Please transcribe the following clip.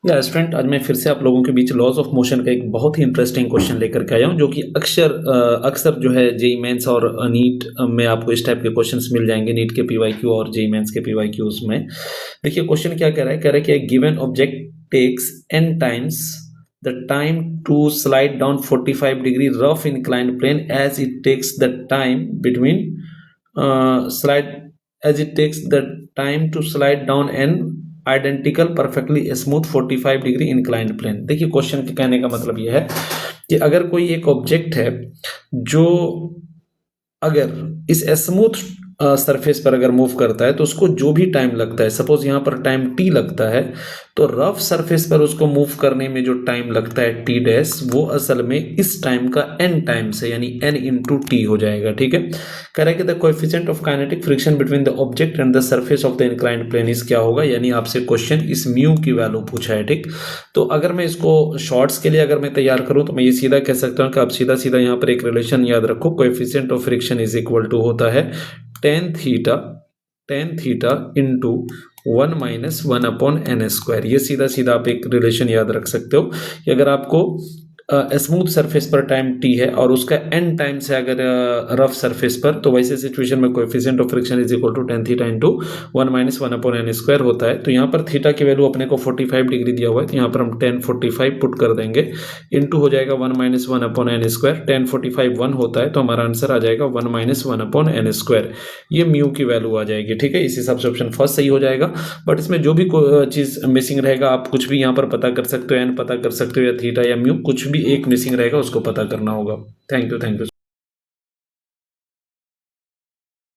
या स्टूडेंट, आज मैं फिर से आप लोगों के बीच लॉज ऑफ मोशन का एक बहुत ही इंटरेस्टिंग क्वेश्चन लेकर के आया हूँ, जो कि अक्सर जो है जेई मेंस और नीट में आपको इस टाइप के क्वेश्चंस मिल जाएंगे, नीट के पीवाईक्यू और जेई मेंस के पीवाईक्यूज में। देखिए क्वेश्चन क्या कह रहा है, कि एक given object takes n times the time to slide down 45 degree rough inclined plane as it takes the time between slide as it takes the time to slide down an identical perfectly smooth 45 degree inclined plane. देखिए question के कहने का मतलब यह है कि अगर कोई एक ऑब्जेक्ट है जो अगर इस स्मूथ सरफेस पर अगर मूव करता है तो उसको जो भी टाइम लगता है, सपोज यहाँ पर टाइम t लगता है, तो रफ सरफेस पर उसको मूव करने में जो टाइम लगता है t डैश, वो असल में इस टाइम का n टाइम्स है, यानी n इंटू टी हो जाएगा। ठीक है, कह रहा है कि the coefficient of kinetic friction between the object and the surface of the inclined plane is क्या होगा, यानी आपसे क्वेश्चन इस म्यू की वैल्यू पूछा है। ठीक, तो अगर मैं इसको शॉर्ट्स के लिए अगर मैं तैयार करूं तो मैं ये सीधा कह सकता हूं कि आप सीधा सीधा यहाँ पर एक रिलेशन याद रखो, coefficient of friction is equal to होता है टेन थीटा इंटू 1 - 1/n²। ये सीधा सीधा आप एक रिलेशन याद रख सकते हो कि अगर आपको स्मूथ सरफेस पर टाइम t है और उसका n टाइम्स है अगर रफ सरफेस पर, तो वैसे सिचुएशन में coefficient of friction is equal to tan theta into 1 - 1/n² होता है। तो यहाँ पर थीटा की वैल्यू अपने को 45 डिग्री दिया हुआ है, तो यहाँ पर हम 1045 पुट कर देंगे, इंटू हो जाएगा 1 - 1/n²। 1045 1 होता है, तो हमारा आंसर आ जाएगा 1 - 1/n²। ये म्यू की वैल्यू आ जाएगी। ठीक है, इस हिसाब से ऑप्शन फर्स्ट सही हो जाएगा। बट इसमें जो भी चीज़ मिसिंग रहेगा, आप कुछ भी यहाँ पर पता कर सकते हो, एन पता कर सकते हो या थीटा या म्यू, कुछ भी एक मिसिंग रहेगा उसको पता करना होगा। Thank you.